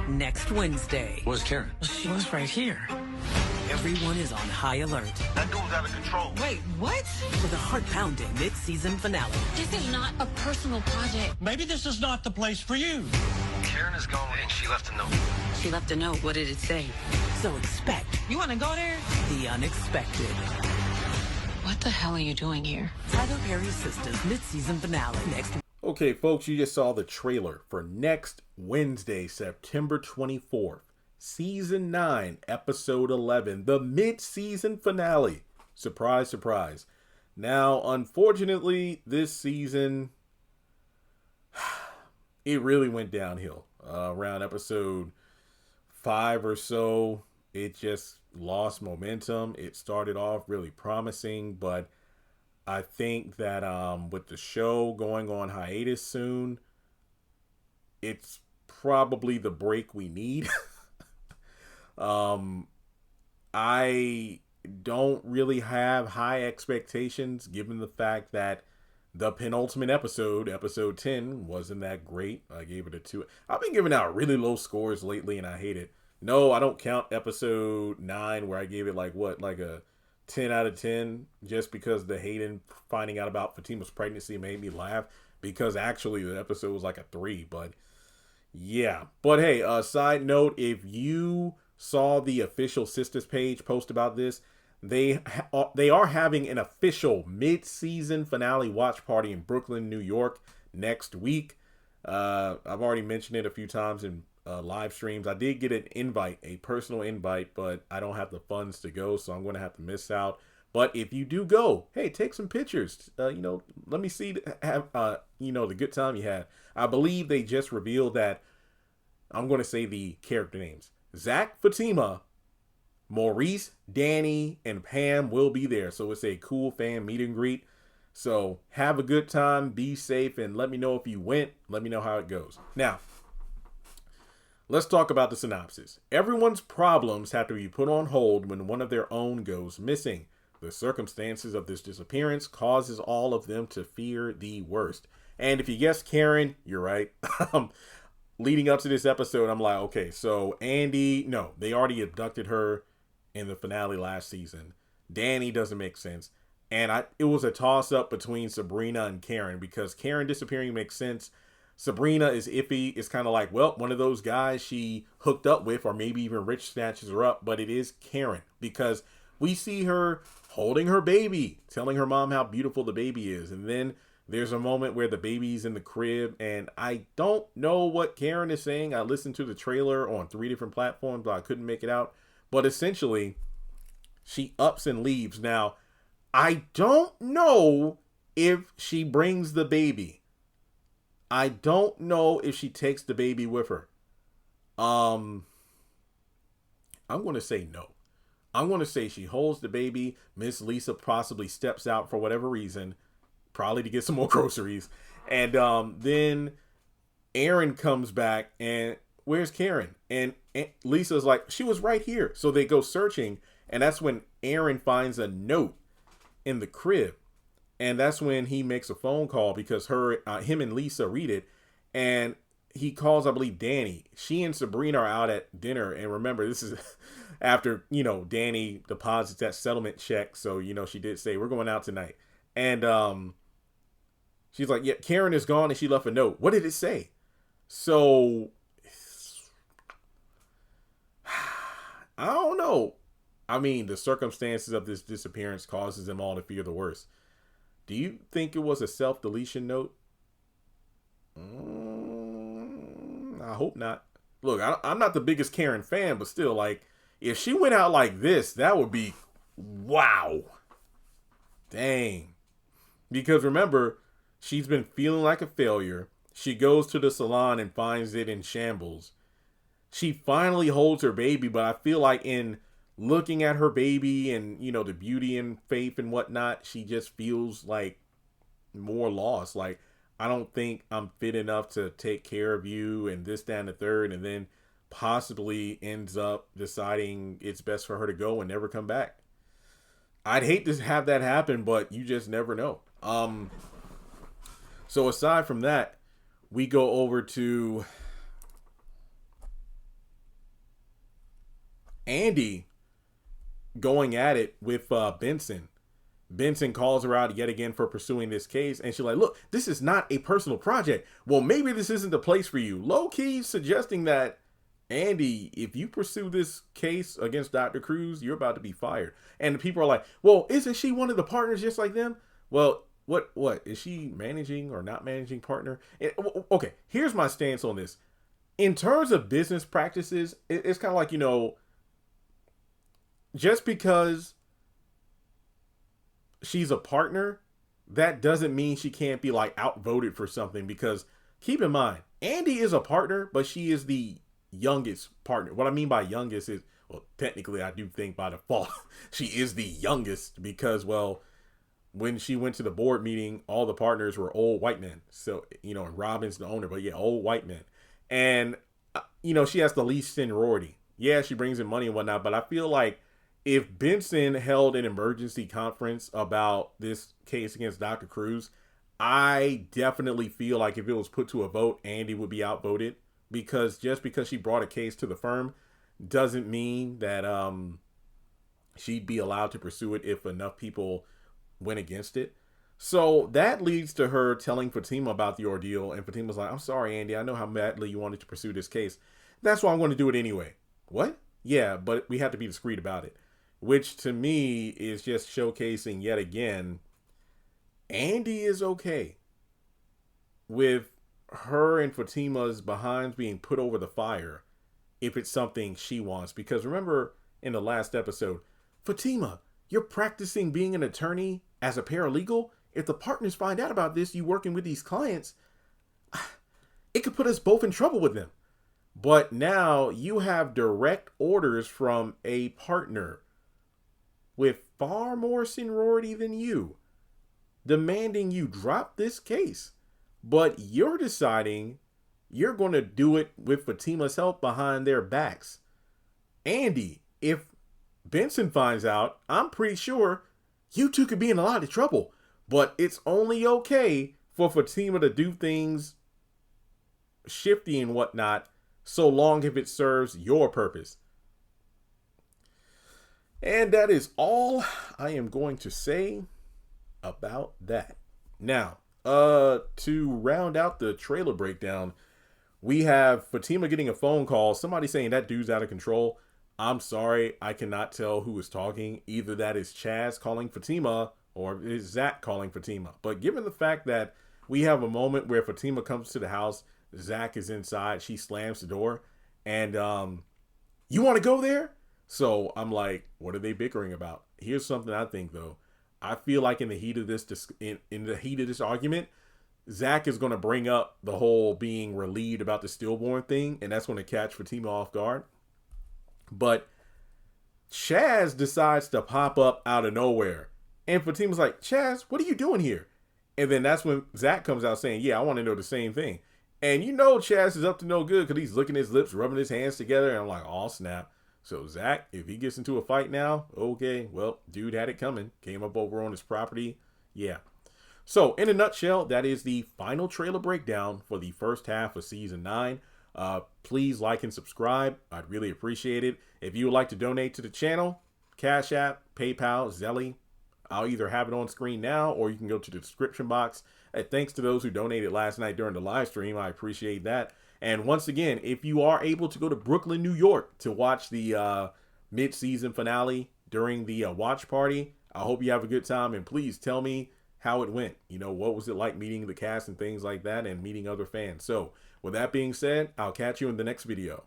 next Wednesday. Where's Karen? She was right here. Everyone is on high alert. That dude's out of control. Wait, what? For the heart-pounding mid-season finale. This is not a personal project. Maybe this is not the place for you. Karen is gone and she left a note. She left a note. What did it say? So expect You want to go there? the unexpected. What the hell are you doing here? Tyler Perry's Sistas mid-season finale next. Okay, folks, you just saw the trailer for next Wednesday, September 24th. Season 9, Episode 11, the mid-season finale. Surprise, surprise. Now, unfortunately, this season, it really went downhill. Around episode 5 or so, it just lost momentum. It started off really promising, but I think that with the show going on hiatus soon, it's probably the break we need. I don't really have high expectations given the fact that the penultimate episode, episode 10, wasn't that great. I gave it a 2. I've been giving out really low scores lately and I hate it. No, I don't count episode 9 where I gave it like a 10 out of 10 just because the Hayden finding out about Fatima's pregnancy made me laugh, because actually the episode was like a 3, but yeah. But hey, side note, if you saw the official Sistas page post about this, they are having an official mid-season finale watch party in Brooklyn, New York next week. I've already mentioned it a few times in live streams. I did get an invite, a personal invite, but I don't have the funds to go, so I'm going to have to miss out. But if you do go, hey, take some pictures. Let me see, the good time you had. I believe they just revealed that, I'm going to say the character names. Zach, Fatima, Maurice, Danny, and Pam will be there. So it's a cool fan meet and greet. So have a good time, be safe, and let me know if you went. Let me know how it goes. Now, let's talk about the synopsis. Everyone's problems have to be put on hold when one of their own goes missing. The circumstances of this disappearance causes all of them to fear the worst. And if you guessed Karen, you're right. Leading up to this episode, I'm like, okay, so Andy, no, they already abducted her in the finale last season. Danny doesn't make sense. And it was a toss-up between Sabrina and Karen, because Karen disappearing makes sense. Sabrina is iffy. It's kind of like, well, one of those guys she hooked up with, or maybe even Rich snatches her up. But it is Karen, because we see her holding her baby, telling her mom how beautiful the baby is. And then there's a moment where the baby's in the crib, and I don't know what Karen is saying. I listened to the trailer on 3 different platforms, but I couldn't make it out. But essentially, she ups and leaves. Now, I don't know if she brings the baby. I don't know if she takes the baby with her. I'm going to say no. I'm going to say she holds the baby. Miss Lisa possibly steps out for whatever reason, probably to get some more groceries. And then Aaron comes back, and where's Karen? And Lisa's like, she was right here. So they go searching, and that's when Aaron finds a note in the crib. And that's when he makes a phone call, because him and Lisa read it, and he calls, I believe, Danny. She and Sabrina are out at dinner, and remember, this is after, Danny deposits that settlement check. So, she did say, we're going out tonight. And she's like, yeah, Karen is gone, and she left a note. What did it say? So, I don't know. I mean, the circumstances of this disappearance causes them all to fear the worst. Do you think it was a self-deletion note? I hope not. Look, I'm not the biggest Karen fan, but still, like, if she went out like this, that would be, wow. Dang. Because remember, she's been feeling like a failure. She goes to the salon and finds it in shambles. She finally holds her baby, but I feel like in looking at her baby and, the beauty and faith and whatnot, she just feels like more lost. Like, I don't think I'm fit enough to take care of you and this, that, and the third, and then possibly ends up deciding it's best for her to go and never come back. I'd hate to have that happen, but you just never know. So aside from that, we go over to Andy going at it with Benson. Benson calls her out yet again for pursuing this case, and she's like, look, this is not a personal project. Well, maybe this isn't the place for you. Low-key suggesting that, Andy, if you pursue this case against Dr. Cruz, you're about to be fired. And the people are like, well, isn't she one of the partners just like them? Well, what is she managing or not managing partner? Okay, here's my stance on this. In terms of business practices, it's kind of like, you know, just because she's a partner, that doesn't mean she can't be like outvoted for something, because keep in mind, Andy is a partner, but she is the youngest partner. What I mean by youngest is, well, technically I do think by default she is the youngest, because, well, when she went to the board meeting, all the partners were old white men. So, you know, and Robin's the owner, but yeah, old white men. And, you know, she has the least seniority. Yeah, she brings in money and whatnot, but I feel like if Benson held an emergency conference about this case against Dr. Cruz, I definitely feel like if it was put to a vote, Andy would be outvoted, because just because she brought a case to the firm doesn't mean that she'd be allowed to pursue it if enough people went against it. So that leads to her telling Fatima about the ordeal, and Fatima's like, I'm sorry, Andy, I know how badly you wanted to pursue this case. That's why I'm going to do it anyway. What? Yeah, but we have to be discreet about it. Which to me is just showcasing yet again, Andy is okay with her and Fatima's behinds being put over the fire if it's something she wants. Because remember in the last episode, Fatima, you're practicing being an attorney as a paralegal. If the partners find out about this, you working with these clients, it could put us both in trouble with them. But now you have direct orders from a partner with far more seniority than you, demanding you drop this case. But you're deciding you're going to do it with Fatima's help behind their backs. Andy, if Benson finds out, I'm pretty sure you two could be in a lot of trouble. But it's only okay for Fatima to do things shifty and whatnot, so long if it serves your purpose. And that is all I am going to say about that. Now, to round out the trailer breakdown, we have Fatima getting a phone call, somebody saying that dude's out of control. I'm sorry, I cannot tell who is talking. Either that is Chaz calling Fatima or is Zach calling Fatima. But given the fact that we have a moment where Fatima comes to the house, Zach is inside, she slams the door, and you want to go there? So I'm like, what are they bickering about? Here's something I think, though. I feel like in the heat of this argument, Zach is going to bring up the whole being relieved about the stillborn thing, and that's going to catch Fatima off guard. But Chaz decides to pop up out of nowhere, and Fatima's like, Chaz, what are you doing here? And then that's when Zach comes out saying, yeah, I want to know the same thing. And you know Chaz is up to no good because he's licking his lips, rubbing his hands together, and I'm like, oh, snap. So Zach, if he gets into a fight now, okay, well, dude had it coming. Came up over on his property. Yeah. So in a nutshell, that is the final trailer breakdown for the first half of season 9. Please like and subscribe. I'd really appreciate it. If you would like to donate to the channel, Cash App, PayPal, Zelle, I'll either have it on screen now or you can go to the description box. Thanks to those who donated last night during the live stream. I appreciate that. And once again, if you are able to go to Brooklyn, New York to watch the mid-season finale during the watch party, I hope you have a good time, and please tell me how it went. You know, what was it like meeting the cast and things like that, and meeting other fans. So with that being said, I'll catch you in the next video.